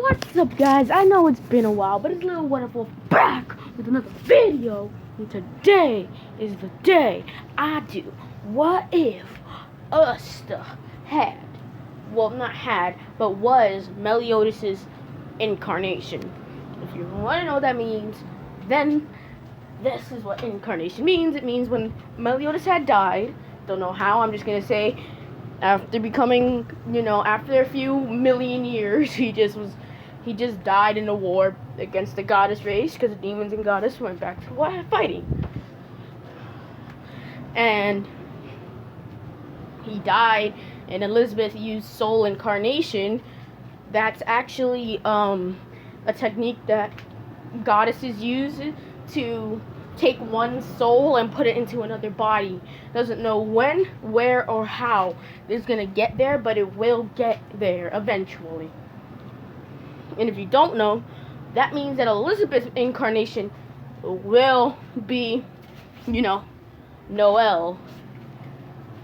What's up, guys? I know it's been a while, but it's Little Wonderful back with another video. And today is the day I do what if Usta had, well, not had, but was Meliodas' incarnation. If you want to know what that means, then this is what incarnation means. It means when Meliodas had died, don't know how, I'm just going to say, after becoming, after a few million years, he just died in a war against the goddess race, because the demons and goddess went back to fighting. And he died, and Elizabeth used soul incarnation. That's actually a technique that goddesses use to take one soul and put it into another body. Doesn't know when, where, or how it's gonna get there, but it will get there eventually. And if you don't know, that means that Elizabeth's incarnation will be, Noelle.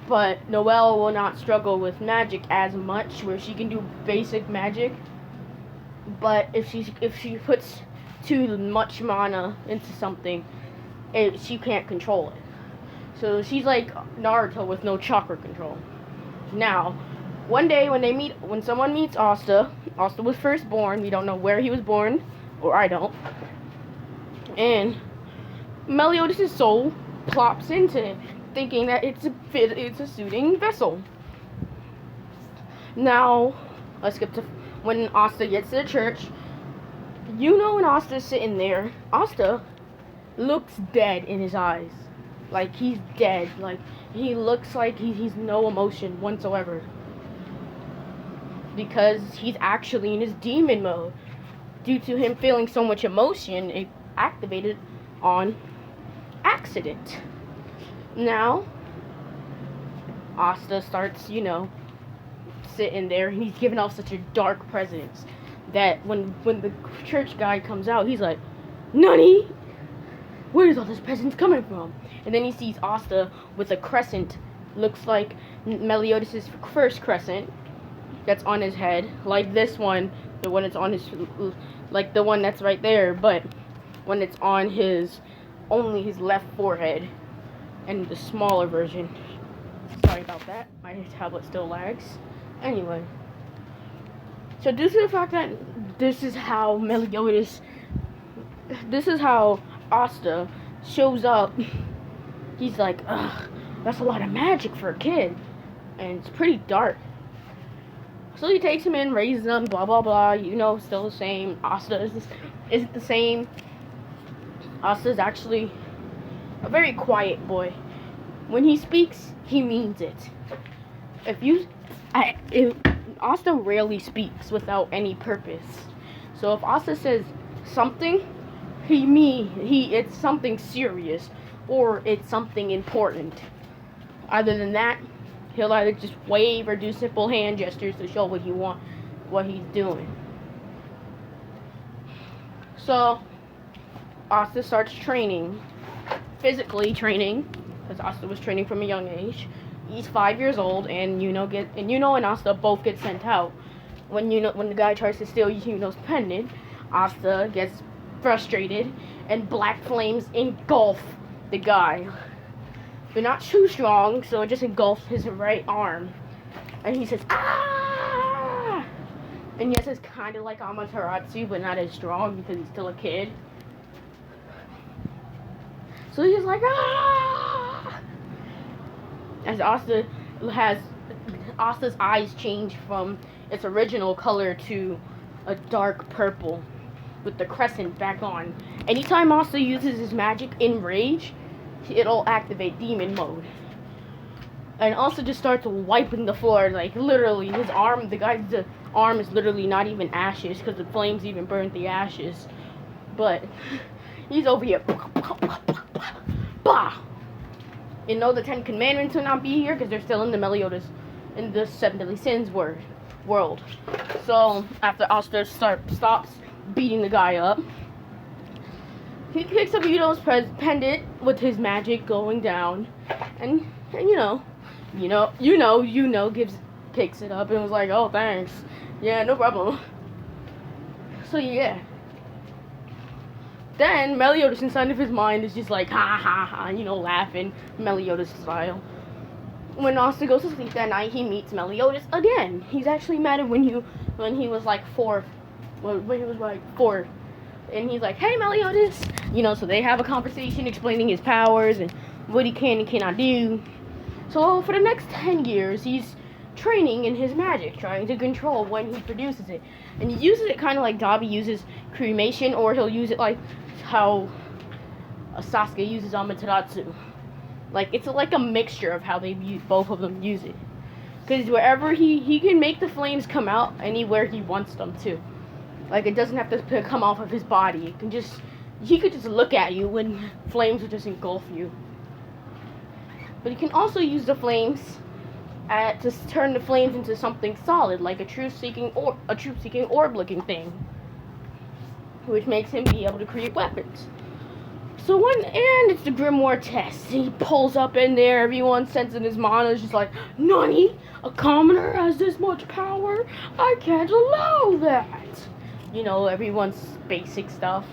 But Noelle will not struggle with magic as much, where she can do basic magic. But if she puts too much mana into something, she can't control it. So she's like Naruto with no chakra control. Now, one day when someone meets Asta was first born. We don't know where he was born, or I don't. And Meliodas' soul plops into him, thinking that it's a suiting vessel. Now, let's skip to when Asta gets to the church. When Asta's sitting there, Asta looks dead in his eyes. Like he's dead. Like he looks like he's no emotion whatsoever. Because he's actually in his demon mode. Due to him feeling so much emotion, it activated on accident. Now, Asta starts, sitting there, and he's giving off such a dark presence that when the church guy comes out, he's like, "Nani? Where's all this presence coming from?" And then he sees Asta with a crescent, looks like Meliodas' first crescent that's on his head, like this one, the one that's on his, like the one that's right there, but when it's on only his left forehead, and the smaller version. Sorry about that, my tablet still lags. Anyway, so due to the fact that this is how Asta shows up, he's like, ugh, that's a lot of magic for a kid, and it's pretty dark. So he takes him in, raises him, blah blah blah, still the same. Asta isn't the same. Asta's actually a very quiet boy. When he speaks, he means it. Asta rarely speaks without any purpose. So if Asta says something, it's something serious, or it's something important. Other than that, he'll either just wave or do simple hand gestures to show what he's doing. So Asta starts training, physically training, because Asta was training from a young age. He's 5 years old, and and Asta both get sent out. When the guy tries to steal Yuno's pendant, Asta gets frustrated, and black flames engulf the guy. They're not too strong, so it just engulfs his right arm, and he says, "Ah!" And yes, it's kind of like Amaterasu, but not as strong because he's still a kid. So he's like, "Ah!" As Asta's eyes change from its original color to a dark purple with the crescent back on. Anytime Asta uses his magic in rage, it'll activate demon mode. And Asta just starts wiping the floor, like literally the guy's arm is literally not even ashes, because the flames even burned the ashes. But he's over here. Bah! The 10 Commandments will not be here because they're still in the 7 Deadly Sins world. So after Asta stops beating the guy up, he picks up Yuno's pendant with his magic going down, and picks it up and was like, "Oh, thanks. Yeah, no problem." So yeah. Then Meliodas inside of his mind is just like ha ha ha, laughing Meliodas style. When Asta goes to sleep that night, he meets Meliodas again. He's actually mad at when he was like 4. When he was like 4. And he's like, hey Meliodas, so they have a conversation explaining his powers and what he can and cannot do. So for the next 10 years, he's training in his magic, trying to control when he produces it. And he uses it kind of like Dobby uses cremation, or he'll use it like how Sasuke uses Amaterasu. Like, it's like a mixture of how both of them use it. Because wherever he can make the flames come out anywhere he wants them to. Like, it doesn't have to come off of his body. He could just look at you and flames would just engulf you. But he can also use the flames to turn the flames into something solid, like a truth-seeking orb-looking thing, which makes him be able to create weapons. So it's the Grimoire test. He pulls up in there. Everyone's sensing his mana is just like, Nani? A commoner has this much power? I can't allow that. Everyone's basic stuff.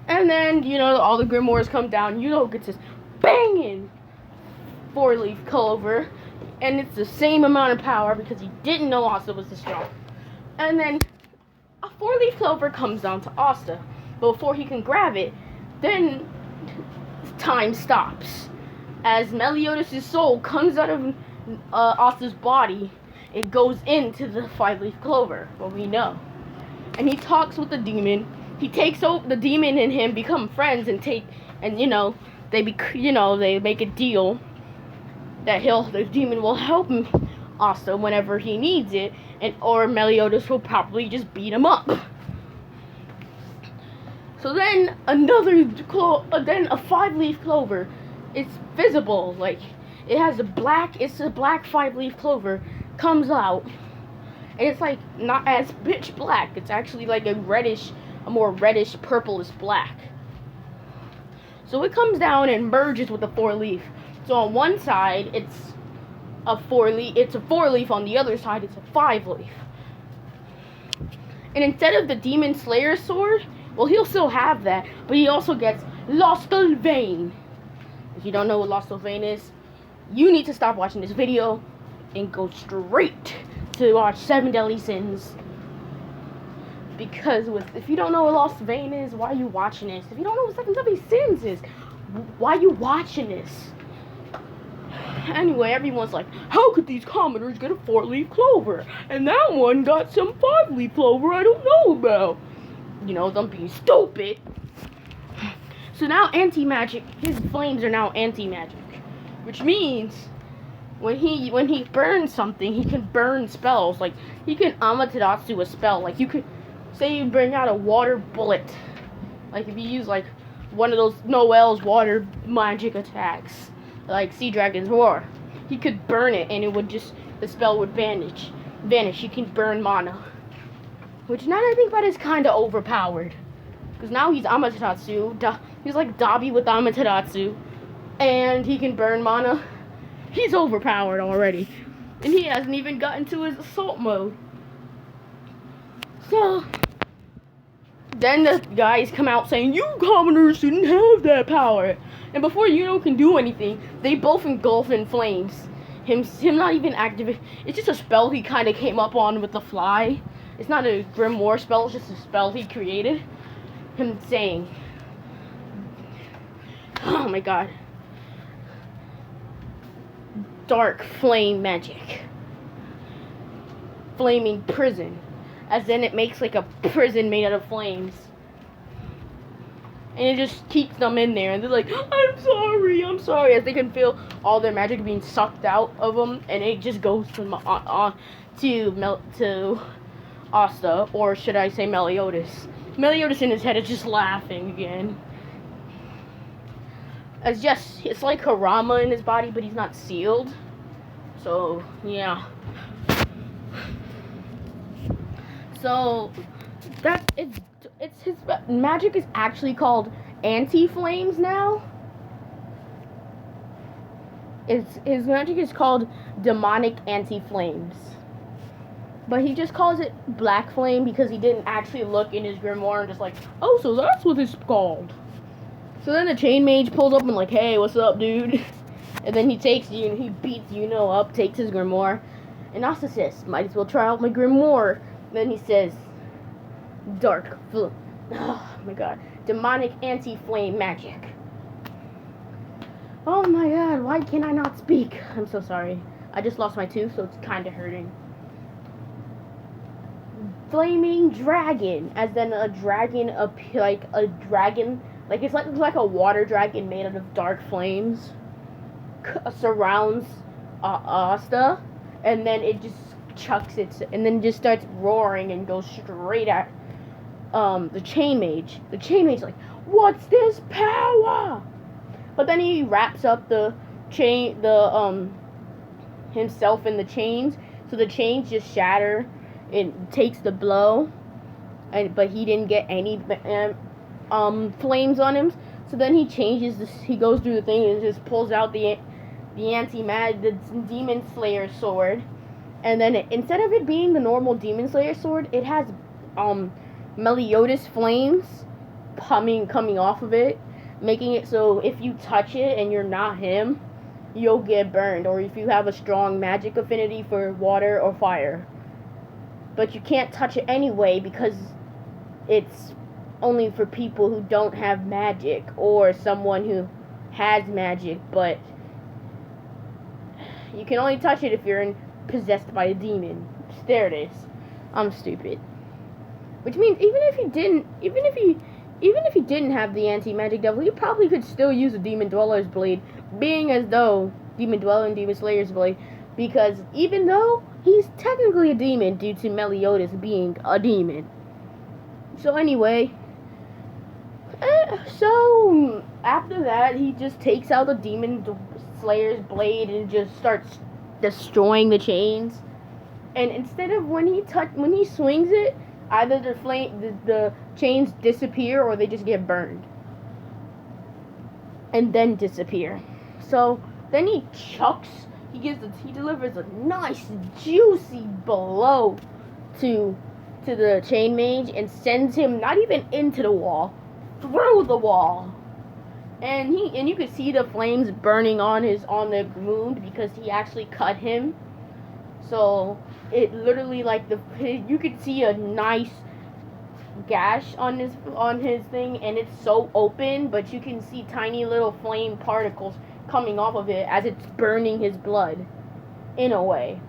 And then, all the Grimoires come down. Gets this banging 4-leaf clover, and it's the same amount of power because he didn't know Asta was this strong. And then a 4-leaf clover comes down to Asta, but before he can grab it, then time stops. As Meliodas' soul comes out of Asta's body, it goes into the 5-leaf clover, what we know. And he talks with the demon. He takes over the demon and him become friends they make a deal that the demon will help him Asta whenever he needs it, or Meliodas will probably just beat him up. So then then a 5-leaf clover, it's visible, like it's a black 5-leaf clover comes out, and it's like not as pitch black. It's actually like a more reddish purplish black. So it comes down and merges with the 4-leaf. So on one side it's a 4-leaf. On the other side it's a 5-leaf. And instead of the Demon Slayer's sword, well, he'll still have that, but he also gets Lostal Vein. If you don't know what Lostal Vein is, you need to stop watching this video and go straight to watch 7 Deadly Sins. Because if you don't know what Lost Vein is, why are you watching this? If you don't know what 7 Deadly Sins is, why are you watching this? Anyway, everyone's like, how could these commoners get a 4-leaf clover? And that one got some 5-leaf clover I don't know about. Them being stupid. So now anti-magic, his flames are now anti-magic. Which means when he burns something, he can burn spells. Like, he can Amaterasu a spell. Like, you could say you bring out a water bullet. Like, if you use like one of those Noel's water magic attacks, like Sea Dragon's Roar, he could burn it and the spell would vanish. He can burn mana. Which, now that I think about it, is kind of overpowered. Because now he's Amaterasu. He's like Dobby with Amaterasu. And he can burn mana. He's overpowered already. And he hasn't even gotten to his assault mode. So then the guys come out saying, you commoners didn't have that power. And before can do anything, they both engulf in flames. Him not even active. It's just a spell he kind of came up on with the fly. It's not a Grimoire spell, it's just a spell he created. Him saying, oh my god, dark flame magic. Flaming prison. As then it makes like a prison made out of flames. And it just keeps them in there. And they're like, I'm sorry. As they can feel all their magic being sucked out of them. And it just goes to Asta. Or should I say Meliodas. Meliodas in his head is just laughing again. It's like Harama in his body, but he's not sealed. So, yeah. So, it's his magic is actually called anti-flames now. His magic is called demonic anti-flames. But he just calls it Black Flame because he didn't actually look in his grimoire and just like, oh, so that's what it's called. So then the Chain Mage pulls up and like, hey, what's up, dude? And then he takes you and he beats up, takes his grimoire. And Asta says, might as well try out my grimoire. Then he says, oh my god, demonic anti-flame magic. Oh my god, why can I not speak? I'm so sorry. I just lost my tooth, so it's kind of hurting. Flaming dragon, as then a dragon, like it's like a water dragon made out of dark flames, surrounds Asta, and then it just chucks it, and then just starts roaring and goes straight at the Chain Mage. The Chain Mage like, what's this power? But then he wraps up himself in the chains, so the chains just shatter. It takes the blow, but he didn't get any flames on him. So then he changes this. He goes through the thing and just pulls out the Demon Slayer sword, and then instead of it being the normal Demon Slayer sword, it has Meliodas flames coming off of it, making it so if you touch it and you're not him, you'll get burned, or if you have a strong magic affinity for water or fire. But you can't touch it anyway because it's only for people who don't have magic or someone who has magic, but you can only touch it if you're possessed by a demon. There it is. I'm stupid. Which means even if he didn't have the anti-magic devil, he probably could still use a Demon Dweller's blade, being as though Demon Dweller and Demon Slayer's blade, because even though he's technically a demon due to Meliodas being a demon. So anyway, so after that, he just takes out the Demon Slayer's blade and just starts destroying the chains. And instead of when he swings it, either the chains disappear or they just get burned and then disappear. So then he delivers a nice juicy blow to the Chain Mage and sends him not even into the wall, through the wall. And you could see the flames burning on the wound because he actually cut him. So it literally you could see a nice gash on his thing, and it's so open, but you can see tiny little flame particles coming off of it as it's burning his blood. In a way,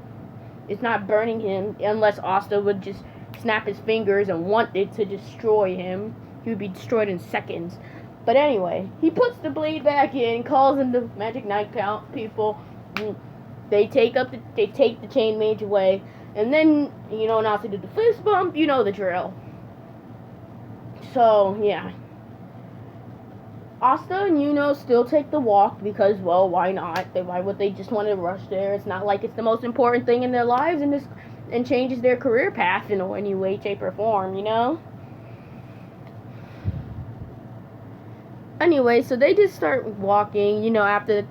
it's not burning him unless Asta would just snap his fingers and want it to destroy him. He would be destroyed in seconds. But anyway, he puts the blade back in, calls in the Magic Knight count people. They take the Chain Mage away, and then Asta did the fist bump. You know the drill. So yeah, Asta and still take the walk because, well, why not? Why would they just want to rush there? It's not like it's the most important thing in their lives, and changes their career path in any way, shape, or form. Anyway, so they just start walking. After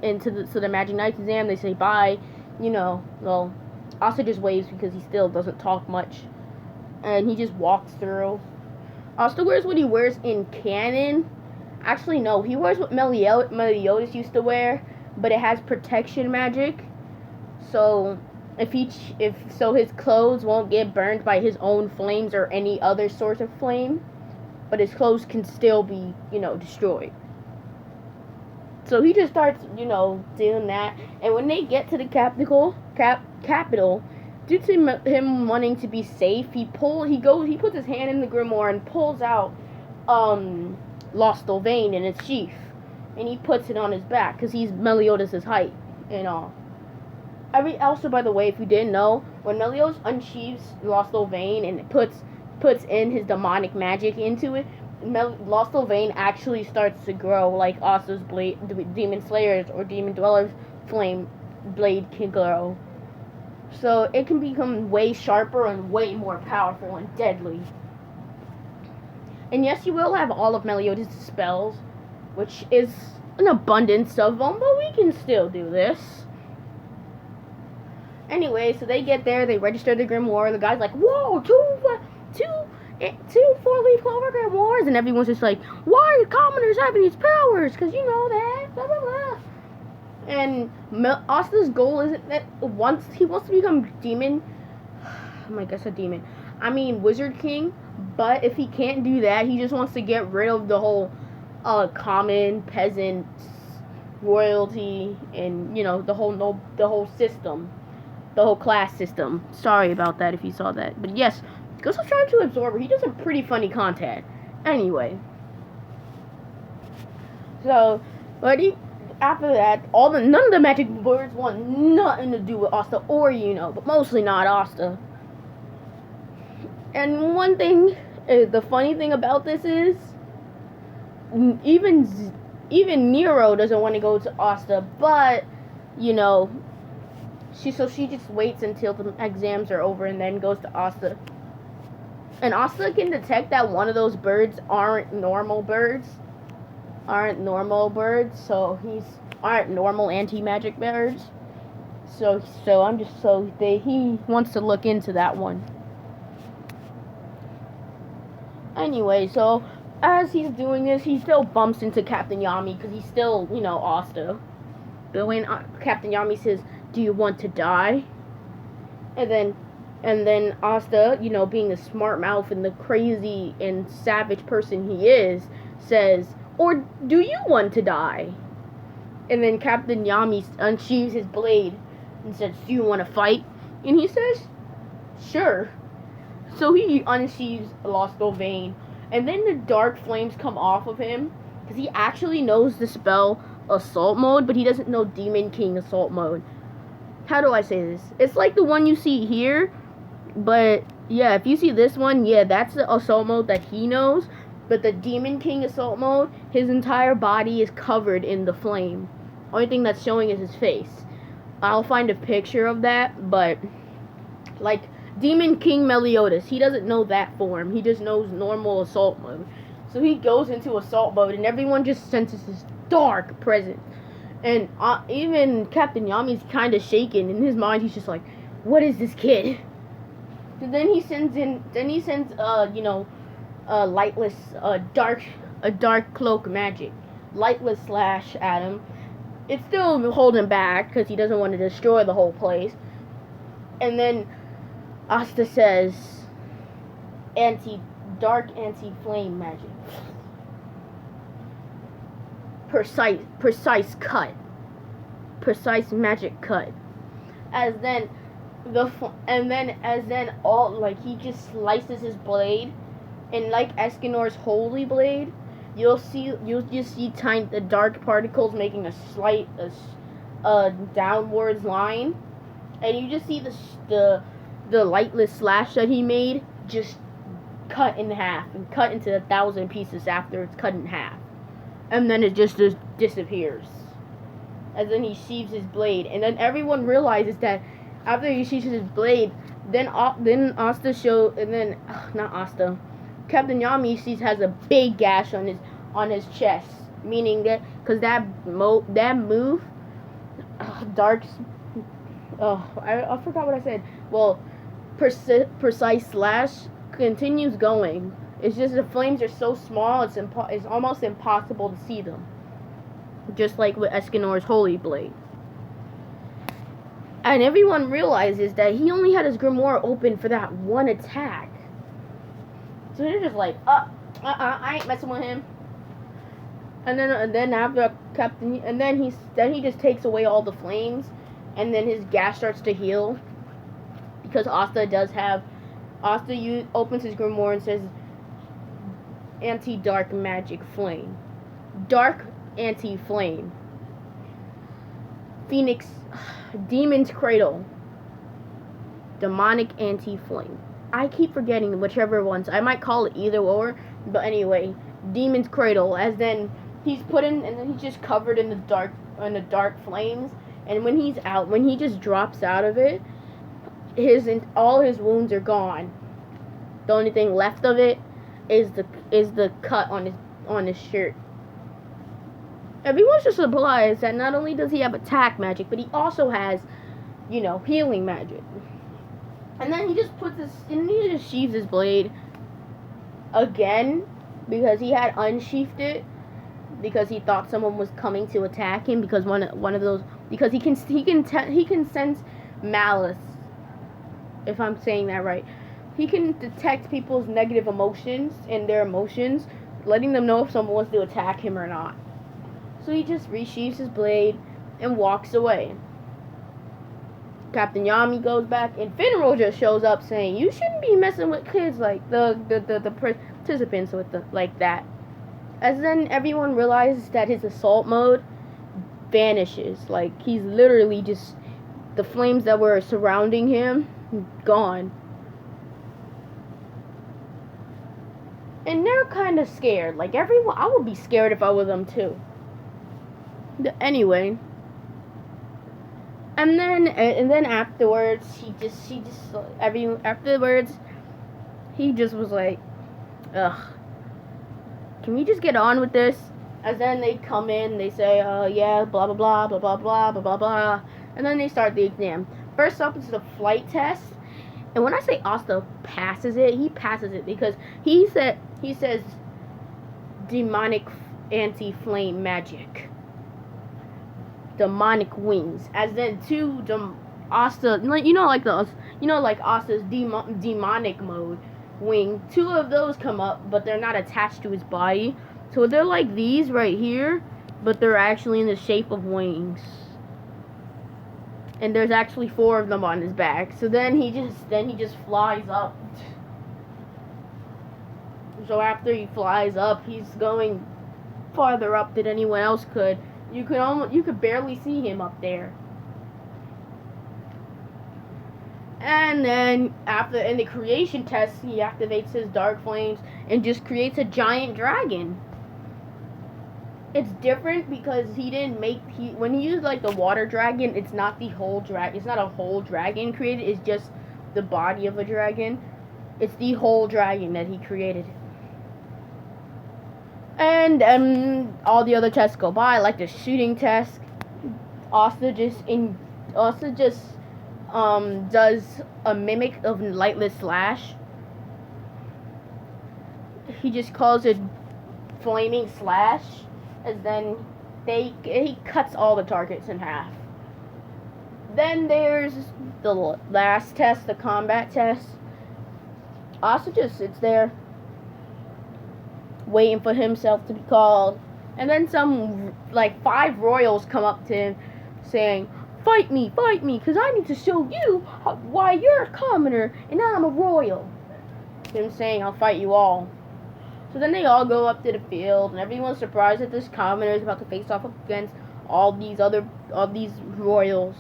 the Magic Knight exam, they say bye. Well, Asta just waves because he still doesn't talk much, and he just walks through. Asta wears what he wears in canon. Actually, no, he wears what Meliodas used to wear, but it has protection magic. So if his clothes won't get burned by his own flames or any other source of flame, but his clothes can still be, destroyed. So he just starts, doing that. And when they get to the capital, due to him wanting to be safe, he puts his hand in the grimoire and pulls out Lost Sylvain in its sheath, and he puts it on his back because he's Meliodas' height and all. Also, by the way, if you didn't know, when Meliodas unsheathes Lost Sylvain and puts in his demonic magic into it, Lost Sylvain actually starts to grow like Asta's blade, Demon Slayer's or Demon Dweller's flame blade can grow. So it can become way sharper and way more powerful and deadly. And yes, you will have all of Meliodas' spells, which is an abundance of them, but we can still do this. Anyway, so they get there, they register the grimoire. The guy's like, "Whoa, two 4-leaf clover grimoires," and everyone's just like, "Why are commoners having these powers? Because you know that, blah blah blah." And Asta's goal isn't that once he wants to become demon. Oh my gosh, a demon. I mean, Wizard King. But if he can't do that, he just wants to get rid of the whole common peasant royalty and the whole system, the whole class system. Sorry about that if you saw that, but yes, go subscribe to Absorber. He does some pretty funny content. Anyway, so after that, none of the magic birds want nothing to do with Asta or but mostly not Asta. And one thing, the funny thing about this is, even Nero doesn't want to go to Asta, but she just waits until the exams are over and then goes to Asta. And Asta can detect that one of those birds aren't normal birds, aren't normal anti-magic birds. So he wants to look into that one. Anyway, so as he's doing this, he still bumps into Captain Yami because he's still, Asta. But when Captain Yami says, "Do you want to die?" And then Asta, being the smart mouth and the crazy and savage person he is, says, "Or do you want to die?" And then Captain Yami unsheathes his blade and says, "Do you want to fight?" And he says, "Sure." So he unsheathes Lost Vein, and then the dark flames come off of him, because he actually knows the spell Assault Mode, but he doesn't know Demon King Assault Mode. How do I say this? It's like the one you see here, but yeah, if you see this one, yeah, that's the Assault Mode that he knows, but the Demon King Assault Mode, his entire body is covered in the flame. Only thing that's showing is his face. I'll find a picture of that, but like Demon King Meliodas, he doesn't know that form. He just knows normal Assault Mode. So he goes into Assault Mode, and everyone just senses this dark presence. And even Captain Yami's kind of shaken. In his mind, he's just like, "What is this kid?" And then he sends lightless, dark cloak magic, lightless slash at him. It's still holding back because he doesn't want to destroy the whole place. And then Asta says, dark anti-flame magic. Precise cut. Precise magic cut. As then he just slices his blade, and like Escanor's holy blade, you'll just see the dark particles making a slight downwards line, and you just see the lightless slash that he made just cut in half and cut into 1,000 pieces after it's cut in half, and then it just disappears. And then he sheathes his blade, and then everyone realizes that after he sheathes his blade, then Asta not Asta, Captain Yami has a big gash on his chest, meaning that because that move, dark. Oh, I forgot what I said. Well, precise slash continues going. It's just the flames are so small, it's almost impossible to see them. Just like with Escanor's holy blade. And everyone realizes that he only had his grimoire open for that one attack. So they're just like, I ain't messing with him. And then after Captain, and then he just takes away all the flames, and then his gash starts to heal. Because Asta opens his grimoire and says, anti-dark magic flame. Dark anti-flame. Phoenix, Demon's Cradle. Demonic anti-flame. I keep forgetting whichever ones. I might call it either or, but anyway, Demon's Cradle. As then he's put in, and then he's just covered in the dark flames. And when he just drops out of it, all his wounds are gone. The only thing left of it is the cut on his shirt. Everyone's just surprised that not only does he have attack magic, but he also has healing magic. And then he just sheathes his blade again because he had unsheathed it because he thought someone was coming to attack him because one of those because he can sense malice, if I'm saying that right. He can detect people's negative emotions and their emotions, letting them know if someone wants to attack him or not. So he just resheathes his blade and walks away. Captain Yami goes back, and Finral just shows up saying, "You shouldn't be messing with kids like the participants with like that." As then everyone realizes that his assault mode vanishes. Like, he's literally just the flames that were surrounding him gone. And they're kind of scared. Like, everyone, I would be scared if I was them too. Anyway, and then afterwards, afterwards, he just was like, ugh, can we just get on with this? As then they come in, they say, yeah, blah blah blah blah blah blah blah blah blah, and then they start the exam. First up is the flight test, and when I say Asta passes it, he passes it because he says demonic anti-flame magic. Demonic wings, as then two Asta, like Asta's demonic mode wing. Two of those come up, but they're not attached to his body, so they're like these right here, but they're actually in the shape of wings. And there's actually 4 of them on his back. So then he just flies up. So after he flies up, he's going farther up than anyone else could. You could barely see him up there. And then in the creation test, he activates his dark flames and just creates a giant dragon. It's different because when he used like the water dragon, it's not the whole dragon. It's not a whole dragon created. It's just the body of a dragon. It's the whole dragon that he created. And all the other tests go by, like the shooting test. Asta just does a mimic of Lightless Slash. He just calls it Flaming Slash, as then he cuts all the targets in half. Then there's the last test, the combat test. Asta just sits there, waiting for himself to be called, and then some 5 royals come up to him saying, fight me, because I need to show you why you're a commoner and I'm a royal. Him saying, I'll fight you all. So then they all go up to the field, and everyone's surprised that this commoner is about to face off against all these royals.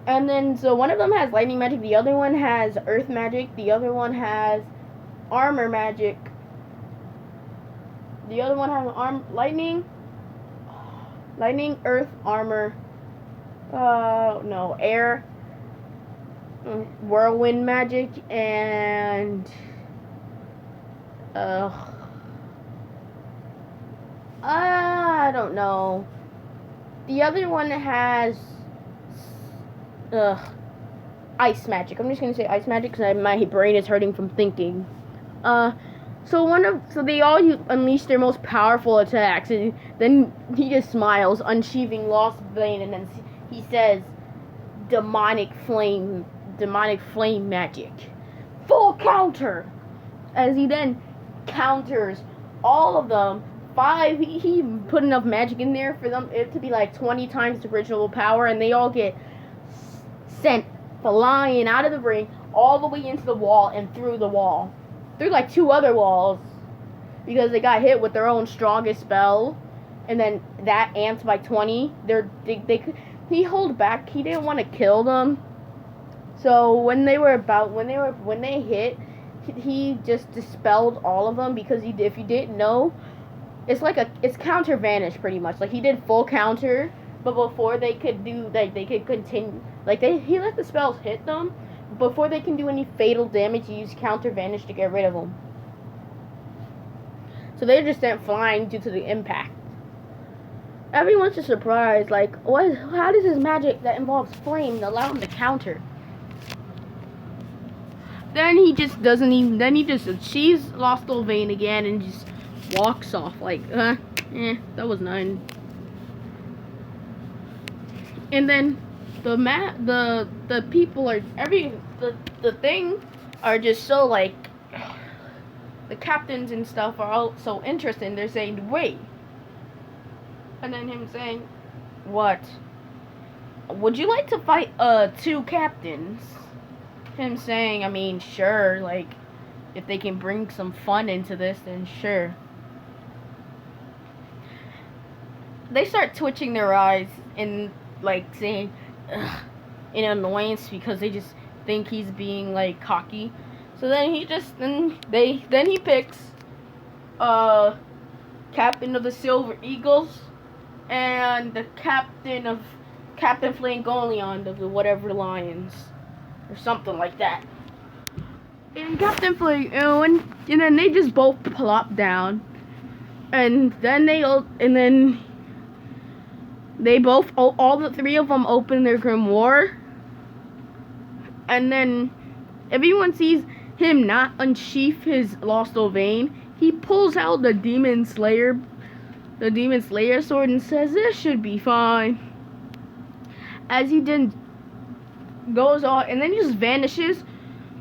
And then, so one of them has lightning magic, the other one has earth magic, the other one has armor magic. The other one has lightning, earth, armor, air, whirlwind magic, and, I don't know. The other one has, ice magic. I'm just gonna say ice magic because my brain is hurting from thinking. So they all unleash their most powerful attacks, and then he just smiles, unsheathing Lost Bane, and then he says, demonic flame magic, full counter, as he then counters all of them. 5, he put enough magic in there for it to be like 20 times the original power, and they all get sent flying out of the ring all the way into the wall and through the wall. Through 2 other walls, because they got hit with their own strongest spell, and then that amped by 20. He held back. He didn't want to kill them, so when they hit, he just dispelled all of them. Because if you didn't know, it's counter vanish pretty much. Like, he did full counter, but before they could continue, he let the spells hit them. Before they can do any fatal damage, you use counter vanish to get rid of them. So they're just sent flying due to the impact. everyone's just surprised. Like, what? How does his magic that involves flame allow him to counter? Then he just doesn't even. Then he just achieves Lost Vein again and just walks off. Like, that was none. And then the people are the thing are just so like the captains and stuff are all so interested. They're saying, wait. And then him saying, what? Would you like to fight 2 captains? Him saying, I mean, sure, like, if they can bring some fun into this, then sure. They start twitching their eyes and, like, saying, ugh, in annoyance because they just think he's being, like, cocky. So then he just, then he picks, captain of the Silver Eagles and the captain Flangolion of the whatever Lions. Or something like that. And Captain Flangolion, and then they just both plop down. And then they both, all the 3 of them open their grimoire. And then everyone sees him not unsheath his Lost Vein. He pulls out the Demon Slayer sword and says, this should be fine. As he then goes on, and then he just vanishes.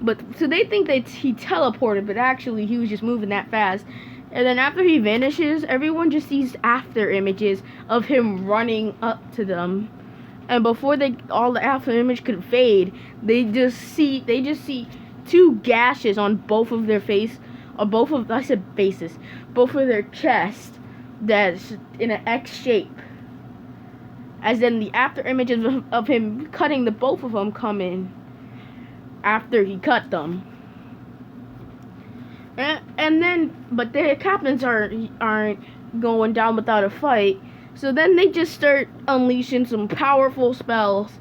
But so they think that he teleported, but actually he was just moving that fast. And then after he vanishes, everyone just sees after images of him running up to them. And before all the after image could fade, they just see 2 gashes on both of their face, or both of their chest, that's in an X shape. As then the after images of him cutting the both of them come in after he cut them. And then, but the captains aren't going down without a fight. So then they just start unleashing some powerful spells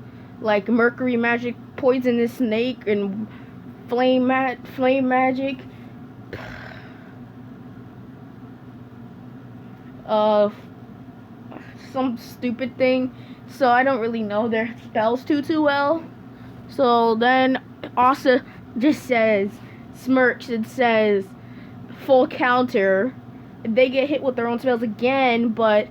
like Mercury Magic, Poisonous Snake, and Flame Magic. Some stupid thing, so I don't really know their spells too well. So then Asa just smirks and says full counter. They get hit with their own spells again, but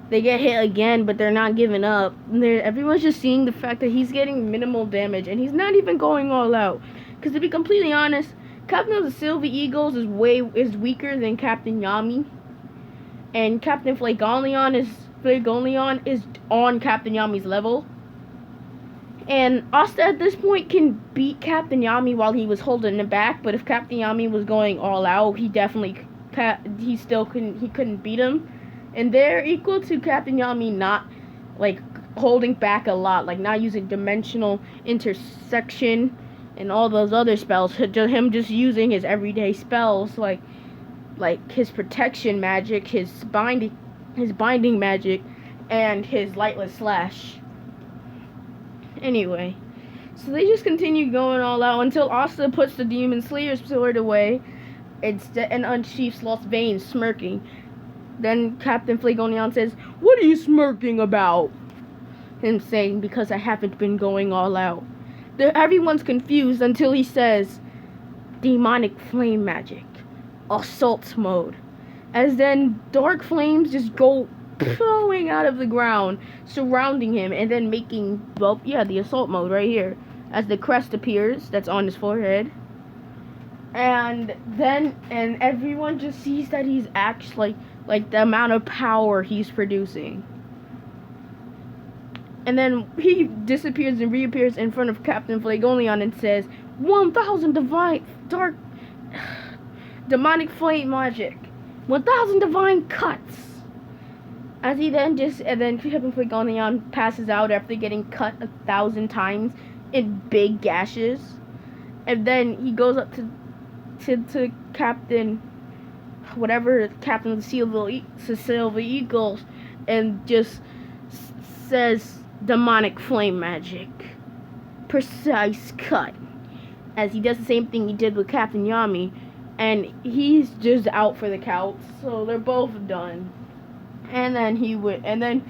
they're not giving up. Everyone's just seeing the fact that he's getting minimal damage and he's not even going all out. Because to be completely honest, Captain of the Silver Eagles is weaker than Captain Yami, and Captain Flagolion is on Captain Yami's level. And Asta at this point can beat Captain Yami while he was holding it back, but if Captain Yami was going all out, he couldn't beat him. And they're equal to Captain Yami not like holding back a lot, like not using dimensional intersection and all those other spells. Him just using his everyday spells like his protection magic, his binding magic, and his lightless slash. Anyway, so they just continue going all out until Asta puts the Demon Slayer's sword away and unsheaths Lost Vein, smirking. Then Captain Flagonion says, "What are you smirking about?" Him saying, "Because I haven't been going all out." Everyone's confused until he says, "Demonic flame magic, assault mode." As then dark flames just go flowing out of the ground, surrounding him, and then making the assault mode right here. As the crest appears, that's on his forehead. And everyone just sees that he's actually like the amount of power he's producing. And then he disappears and reappears in front of Captain Flagolion and says, 1,000 demonic flame magic, 1,000 divine cuts. And then Captain Flagolion passes out after getting cut 1,000 times in big gashes. And then he goes up to Captain of the Silver Eagles and just says demonic flame magic, precise cut, as he does the same thing he did with Captain Yami, and he's just out for the count, so they're both done. And then he wins.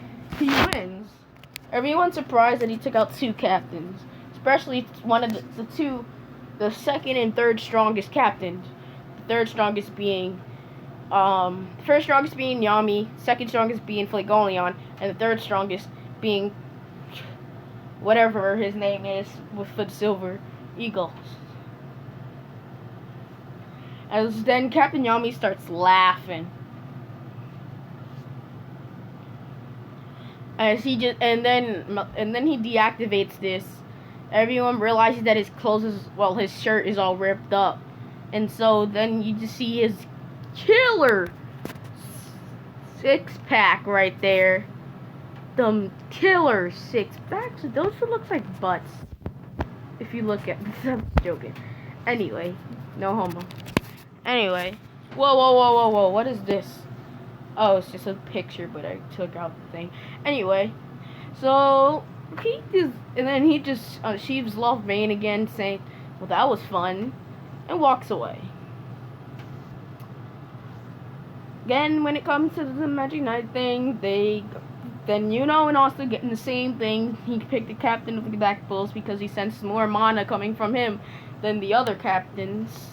Everyone's surprised that he took out 2 captains, especially one of the second and third strongest captains. The third strongest being, first strongest being Yami, second strongest being Flagoleon, and the third strongest being whatever his name is with the silver eagle. As then Captain Yami starts laughing. And then he deactivates this. Everyone realizes that his his shirt is all ripped up, and so then you just see his killer 6-pack right there. The killer 6-packs. Those look like butts. If you look at, I'm joking. Anyway, no homo. Anyway, whoa, what is this? Oh, it's just a picture, but I took out the thing. Anyway, so he just sheaves Love Bane again, saying, "Well, that was fun," and walks away. Again, when it comes to the Magic Knight thing, and Asta getting the same thing. He picked the captain of the Black Bulls because he sensed more mana coming from him than the other captains.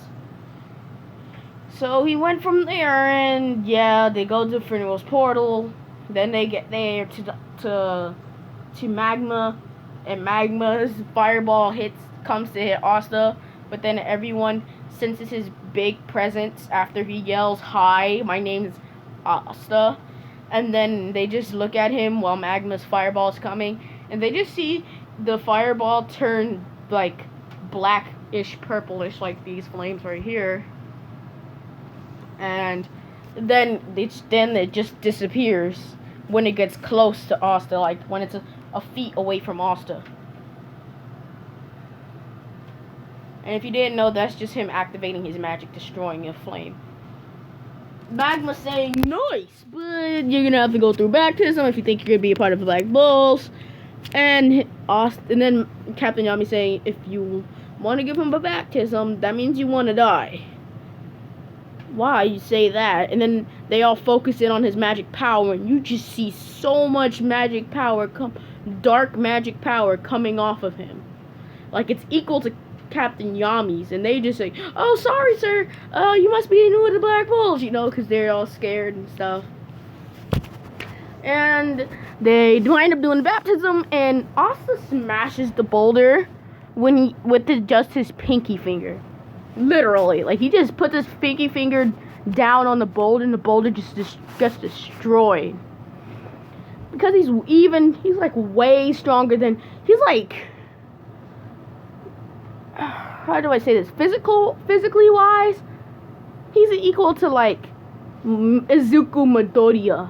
So he went from there, and yeah, they go to Fenrir's portal. Then they get there to Magma, and Magma's fireball comes to hit Asta, but then everyone senses his big presence after he yells, "Hi, my name is Asta," and then they just look at him while Magma's fireball is coming, and they just see the fireball turn like blackish, purplish, like these flames right here. And then it just disappears when it gets close to Asta, like when it's a feet away from Asta. And if you didn't know, that's just him activating his magic, destroying a flame. Magma saying, "Nice, but you're gonna have to go through baptism if you think you're gonna be a part of the Black Bulls." And then Captain Yami saying, "If you want to give him a baptism, that means you want to die." Why you say that? And then they all focus in on his magic power, and you just see so much magic power dark magic power coming off of him, like it's equal to Captain Yami's. And they just say, "Oh, sorry, sir. You must be new to the Black Bulls," because they're all scared and stuff. And they wind up doing the baptism, and Asta smashes the boulder with just his pinky finger. Literally, like he just puts his pinky finger down on the boulder, and the boulder just gets destroyed. Because he's like way stronger than, he's like, how do I say this? Physically wise, he's equal to like Izuku Midoriya,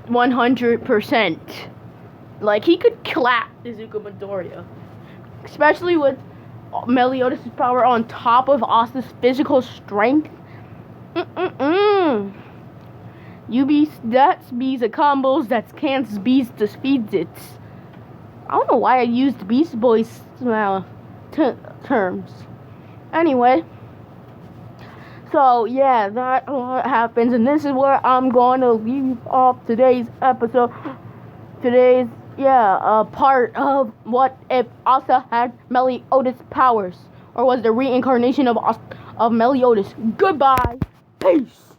100%. Like he could clap Izuku Midoriya, especially with Meliodas' power on top of Asta's physical strength. That's Bees of combos, that's Kansas Bees to speeds it. I don't know why I used Beast Boys terms. Anyway, so yeah, that happens, and this is where I'm going to leave off today's episode. Part of what if Asta had Meliodas' powers, or was the reincarnation of Meliodas. Goodbye. Peace.